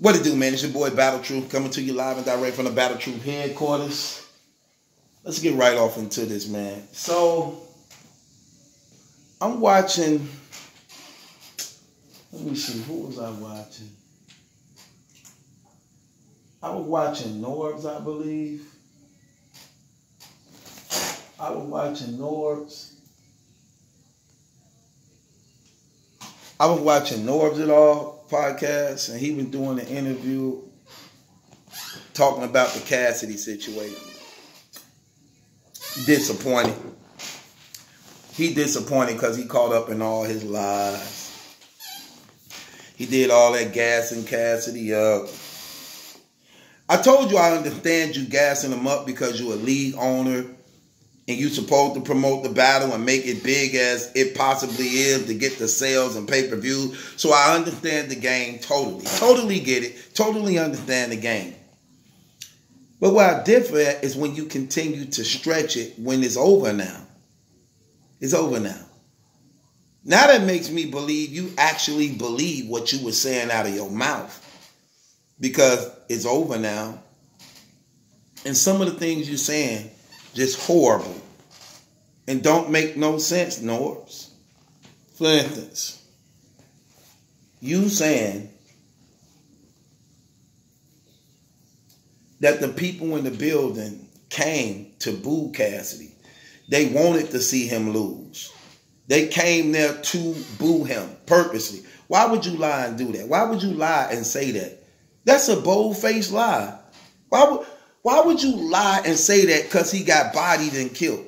What it do, man? It's your boy Battle Truth coming to you live and direct from the Battle Truth headquarters. Let's get right off into this, man. So, I'm watching. Let me see. Who was I watching? I was watching Norbes, I believe. I was watching Norbes. I was watching Norbes It All podcast, and he was doing an interview talking about the Cassidy situation. Disappointed. He disappointed because he caught up in all his lies. He did all that gassing Cassidy up. I told you I understand you gassing him up because you're a league owner and you're supposed to promote the battle and make it big as it possibly is to get the sales and pay-per-view. So I understand the game totally. Totally get it. Totally understand the game. But where I differ at is when you continue to stretch it when it's over now. It's over now. Now that makes me believe you actually believe what you were saying out of your mouth. Because it's over now. And some of the things you're saying just horrible. And don't make no sense, Norbes. For instance, you saying that the people in the building came to boo Cassidy. They wanted to see him lose. They came there to boo him purposely. Why would you lie and do that? Why would you lie and say that? That's a bold-faced lie. Why would you lie and say that because he got bodied and killed?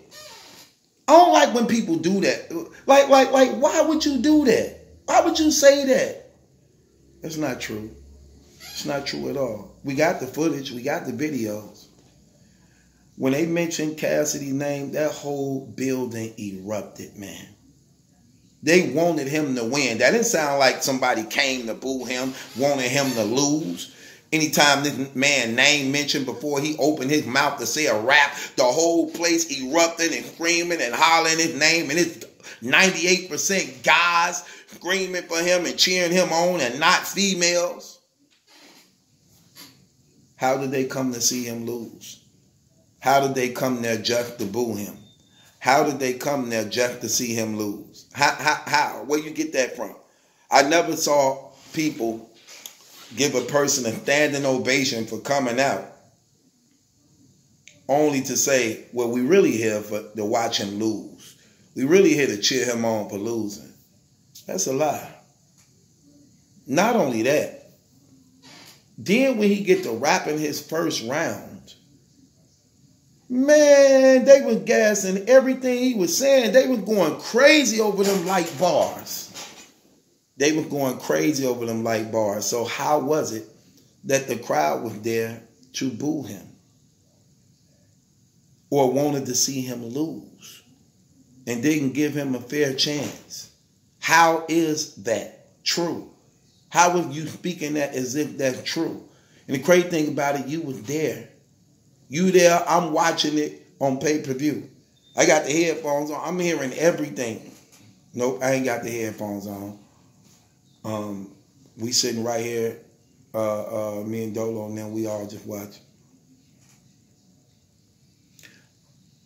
I don't like when people do that. Like, why would you do that? Why would you say that? That's not true. It's not true at all. We got the footage. We got the videos. When they mentioned Cassidy's name, that whole building erupted, man. They wanted him to win. That didn't sound like somebody came to boo him, wanted him to lose. Anytime this man's name mentioned before he opened his mouth to say a rap, the whole place erupted and screaming and hollering his name. And it's 98% guys screaming for him and cheering him on and not females. How did they come to see him lose? How did they come there just to boo him? How did they come there just to see him lose? How? Where you get that from? I never saw people give a person a standing ovation for coming out, only to say, well, we really here to watch him lose. We really here to cheer him on for losing. That's a lie. Not only that, then when he get to rapping his first round, man, they was gassing everything he was saying. They was going crazy over them light bars. They were going crazy over them light bars. So how was it that the crowd was there to boo him? Or wanted to see him lose? And didn't give him a fair chance? How is that true? How are you speaking that as if that's true? And the crazy thing about it, you was there. You there, I'm watching it on pay-per-view. I got the headphones on. I'm hearing everything. Nope, I ain't got the headphones on. We sitting right here, me and Dolo, and then we all just watch.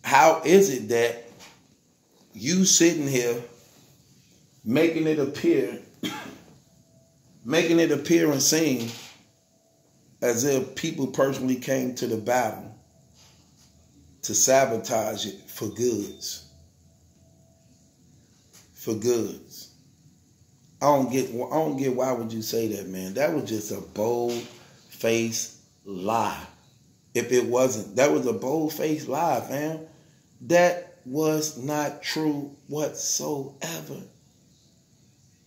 How is it that you sitting here making it appear and seem as if people personally came to the battle to sabotage it for goods? For goods. I don't get why would you say that, man? That was just a bold-faced lie. If it wasn't, that was a bold-faced lie, fam. That was not true whatsoever.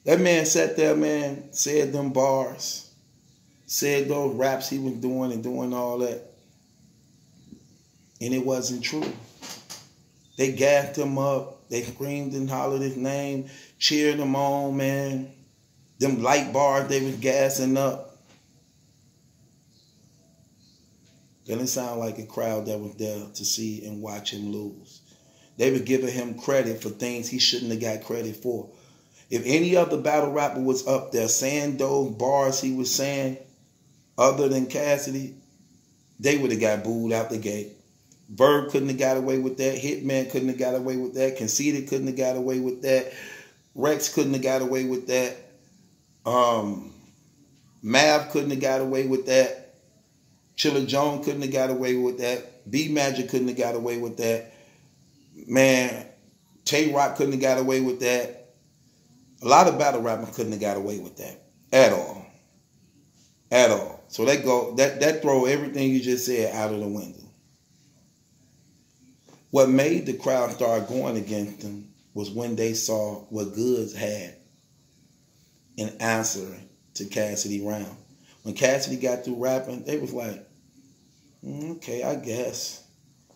That man sat there, man, said them bars, said those raps he was doing and doing all that. And it wasn't true. They gassed him up. They screamed and hollered his name, cheered him on, man. Them light bars they was gassing up. Didn't sound like a crowd that was there to see and watch him lose. They were giving him credit for things he shouldn't have got credit for. If any other battle rapper was up there saying those bars he was saying, other than Cassidy, they would have got booed out the gate. Verb couldn't have got away with that. Hitman couldn't have got away with that. Conceited couldn't have got away with that. Rex couldn't have got away with that. Mav couldn't have got away with that. Chilla Jones couldn't have got away with that. B Magic couldn't have got away with that. Man, Tay Rock couldn't have got away with that. A lot of battle rappers couldn't have got away with that at all. At all. So that throw everything you just said out of the window. What made the crowd start going against them was when they saw what Goods had in answering to Cassidy Round. When Cassidy got through rapping, they was like, okay, I guess.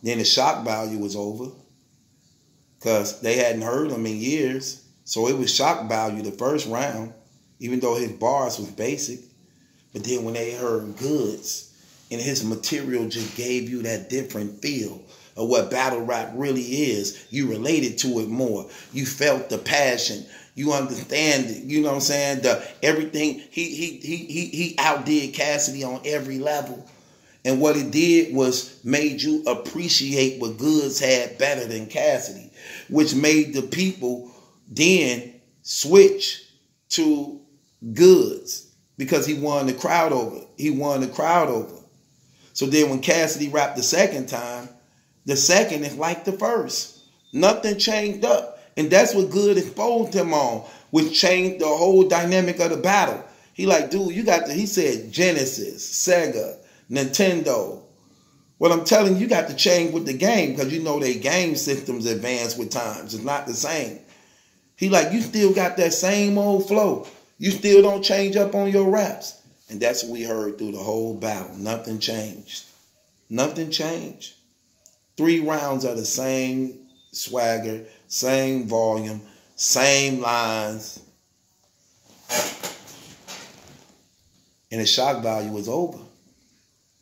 Then the shock value was over because they hadn't heard him in years. So it was shock value the first round, even though his bars was basic. But then when they heard Goods and his material just gave you that different feel of what battle rap really is, you related to it more. You felt the passion. You understand it. You know what I'm saying? Everything he outdid Cassidy on every level. And what it did was made you appreciate what Goods had better than Cassidy, which made the people then switch to Goods because he won the crowd over. He won the crowd over. So then when Cassidy rapped the second time, the second is like the first. Nothing changed up. And that's what Good exposed him on, which changed the whole dynamic of the battle. He like, dude, he said Genesis, Sega, Nintendo. What I'm telling you got to change with the game because you know they game systems advance with times. It's not the same. He like, you still got that same old flow. You still don't change up on your raps. And that's what we heard through the whole battle. Nothing changed. Nothing changed. 3 rounds of the same swagger, same volume, same lines. And the shock value was over.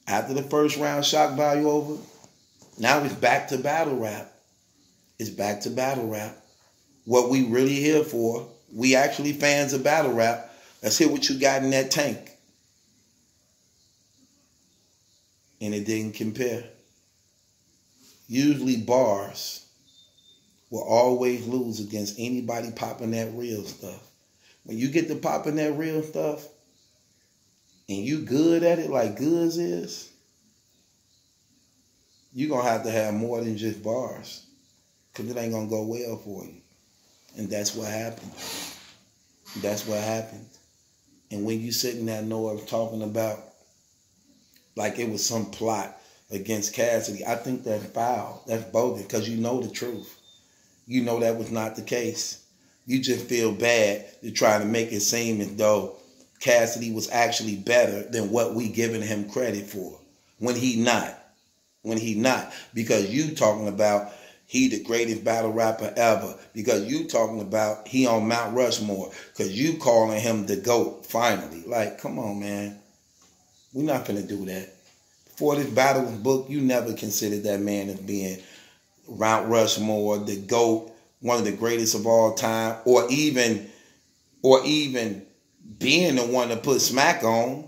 After the first round shock value over, now it's back to battle rap. It's back to battle rap. What we really here for, we actually fans of battle rap. Let's hear what you got in that tank. And it didn't compare. Usually bars will always lose against anybody popping that real stuff. When you get to popping that real stuff and you good at it like Goods is, you're going to have more than just bars because it ain't going to go well for you. And that's what happened. That's what happened. And when you sitting there, Norbes, talking about like it was some plot against Cassidy, I think that's foul. That's bogus because you know the truth. You know that was not the case. You just feel bad to try to make it seem as though Cassidy was actually better than what we giving him credit for. When he not. When he not. Because you talking about he the greatest battle rapper ever. Because you talking about he on Mount Rushmore. Because you calling him the GOAT finally. Like, come on, man. We're not going to do that. Before this battle was booked, you never considered that man as being Mount Rushmore, the GOAT, one of the greatest of all time, or even being the one to put smack on.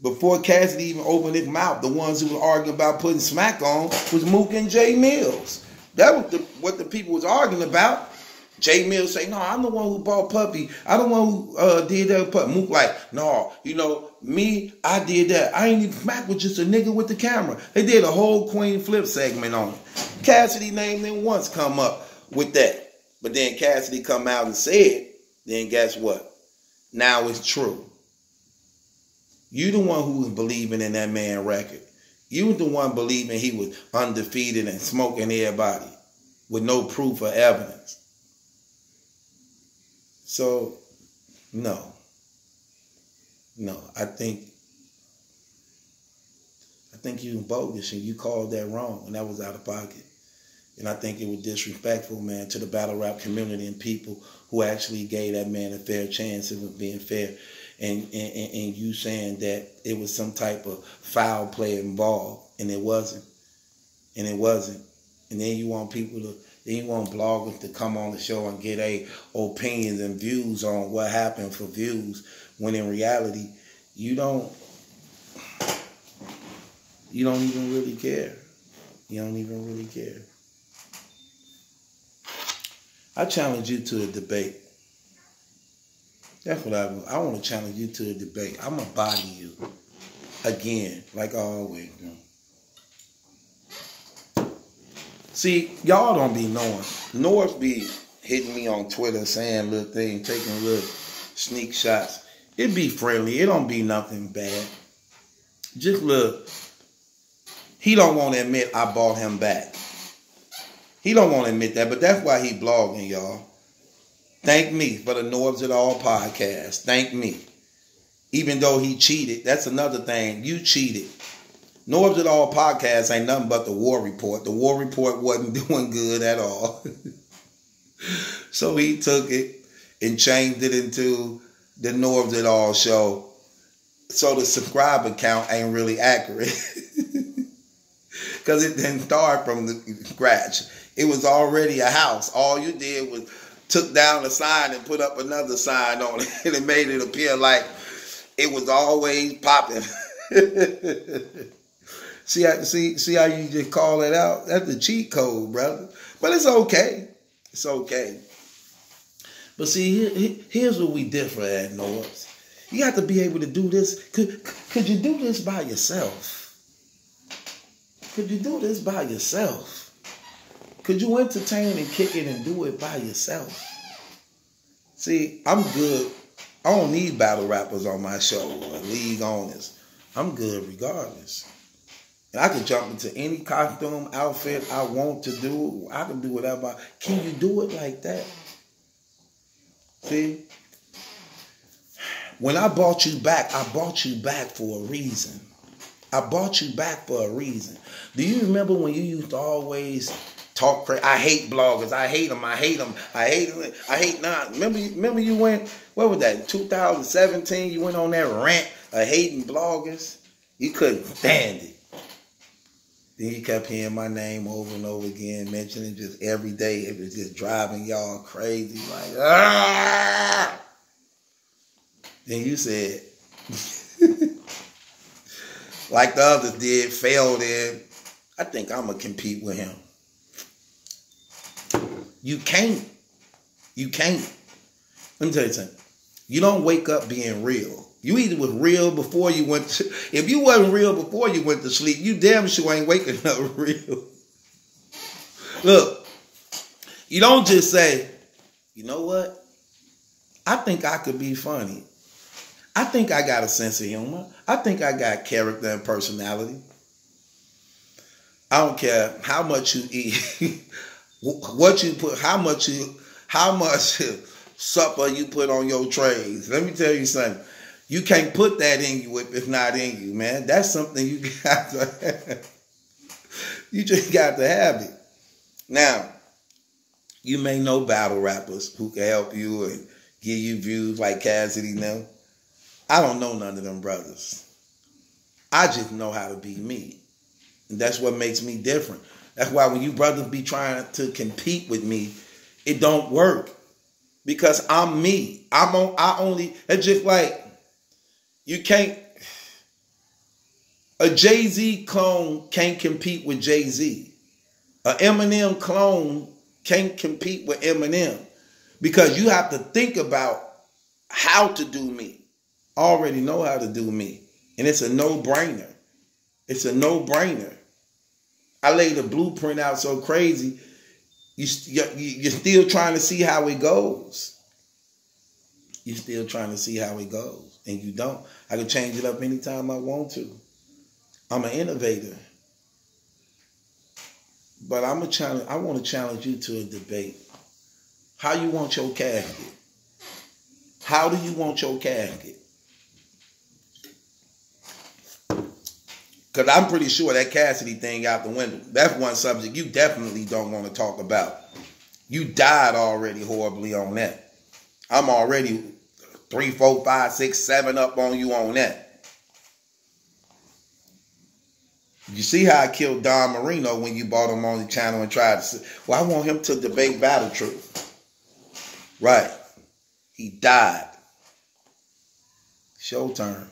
Before Cassidy even opened his mouth, the ones who were arguing about putting smack on was Mook and Jay Mills. That was what the people was arguing about. Jay Mills say, no, I'm the one who bought Puppy. I'm the one who did that with Puppy. Mook like, no, me, I did that. I ain't even smack with just a nigga with the camera. They did a whole Queen Flip segment on it. Cassidy name didn't once come up with that. But then Cassidy come out and said, then guess what? Now it's true. You the one who was believing in that man record. You was the one believing he was undefeated and smoking everybody with no proof or evidence. So, no, I think you was bogus and you called that wrong and that was out of pocket. And I think it was disrespectful, man, to the battle rap community and people who actually gave that man a fair chance of being fair. And you saying that it was some type of foul play involved, and it wasn't. And then you want bloggers to come on the show and get opinions and views on what happened for views, when in reality, you don't You don't even really care. You don't even really care. I challenge you to a debate. That's what I want to challenge you to a debate. I'm going to body you. Again, like I always do. See, y'all don't be knowing. Norbes be hitting me on Twitter saying little things, taking little sneak shots. It be friendly. It don't be nothing bad. Just look. He don't want to admit I bought him back. He don't want to admit that, but that's why he blogging, y'all. Thank me for the Norbes It All podcast. Thank me. Even though he cheated, that's another thing. You cheated. Norbes It All podcast ain't nothing but the war report. The war report wasn't doing good at all. So he took it and changed it into the Norbes It All show. So the subscriber count ain't really accurate. Because it didn't start from the scratch. It was already a house. All you did was took down a sign and put up another sign on it. And it made it appear like it was always popping. See how you just call it out? That's the cheat code, brother. But it's okay. It's okay. But see, here's what we differ at, Norbes. You have to be able to do this. Could you do this by yourself? Could you do this by yourself? Could you entertain and kick it and do it by yourself? See, I'm good. I don't need battle rappers on my show or league owners. I'm good regardless. And I can jump into any costume, outfit I want to do. I can do whatever. Can you do it like that? See? When I bought you back, I bought you back for a reason. I bought you back for a reason. Do you remember when you used to always talk crazy? I hate bloggers. I hate them. I hate them. I hate them. I hate not. Remember you went, what was that, 2017? You went on that rant of hating bloggers? You couldn't stand it. Then you kept hearing my name over and over again, mentioning just every day. It was just driving y'all crazy. Like, ah! Then you said, like the others did, failed in, I think I'm going to compete with him. You can't. You can't. Let me tell you something. You don't wake up being real. You either was real before you went to, if you wasn't real before you went to sleep, you damn sure ain't waking up real. Look, you don't just say, you know what? I think I could be funny. I think I got a sense of humor. I think I got character and personality. I don't care how much you eat, what you put, how much supper you put on your trays. Let me tell you something. You can't put that in you if it's not in you, man. That's something you got to have. You just got to have it. Now, you may know battle rappers who can help you and give you views like Cassidy now. I don't know none of them brothers. I just know how to be me. And that's what makes me different. That's why when you brothers be trying to compete with me, it don't work. Because I'm me. It's just like, you can't, a Jay-Z clone can't compete with Jay-Z. A Eminem clone can't compete with Eminem. Because you have to think about how to do me. I already know how to do me. And it's a no-brainer. It's a no-brainer. I laid the blueprint out so crazy, you're still trying to see how it goes. You're still trying to see how it goes. And you don't. I can change it up anytime I want to. I'm an innovator. But I want to challenge you to a debate. How you want your casket? How do you want your casket? Because I'm pretty sure that Cassidy thing out the window, that's one subject you definitely don't want to talk about. You died already horribly on that. I'm already 3, 4, 5, 6, 7 up on you on that. You see how I killed Don Marino when you bought him on the channel and tried to say, well, I want him to debate Battle Truth. Right. He died. Showtime.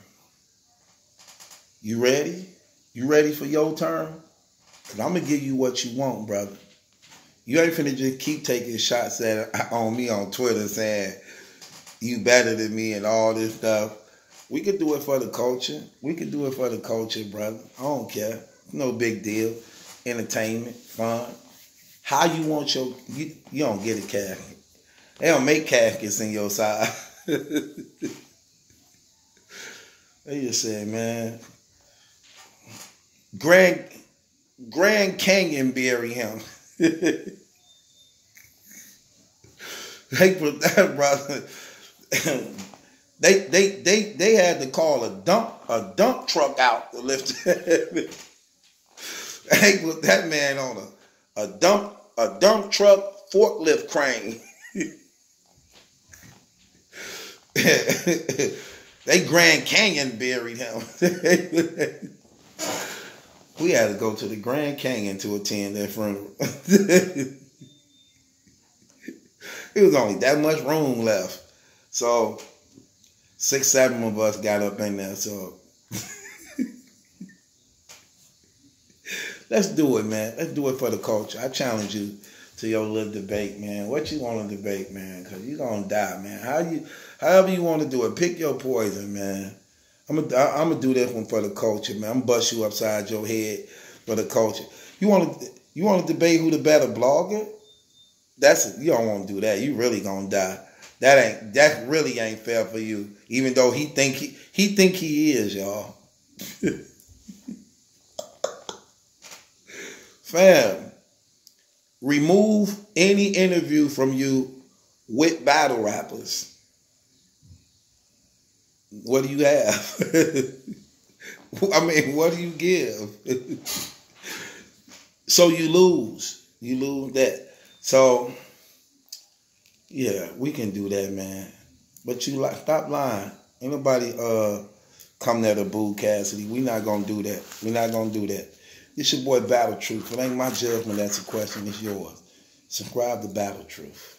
You ready? You ready for your turn? Because I'm going to give you what you want, brother. You ain't finna just keep taking shots on me on Twitter saying you better than me and all this stuff. We could do it for the culture. We could do it for the culture, brother. I don't care. No big deal. Entertainment, fun. How you want your... You don't get a casket. They don't make caskets in your side. They just said, man, Grand Canyon bury him. They put that, brother. They had to call a dump truck out to lift it. They put that man on a dump truck forklift crane. They Grand Canyon buried him. We had to go to the Grand Canyon to attend that funeral. It was only that much room left. So 6, 7 of us got up in there. So let's do it, man. Let's do it for the culture. I challenge you to your little debate, man. What you want to debate, man? Because you're going to die, man. However you want to do it, pick your poison, man. I'm gonna do this one for the culture, man. I'm gonna bust you upside your head for the culture. You want to debate who the better blogger? You don't want to do that. You really gonna die. That really ain't fair for you. Even though he think he is, y'all. Fam, remove any interview from you with battle rappers. What do you have? I mean, what do you give? So you lose. You lose that. So, yeah, we can do that, man. But stop lying. Ain't nobody come there to boo Cassidy. We not going to do that. We not going to do that. It's your boy Battle Truth. It ain't my judgment that's a question. It's yours. Subscribe to Battle Truth.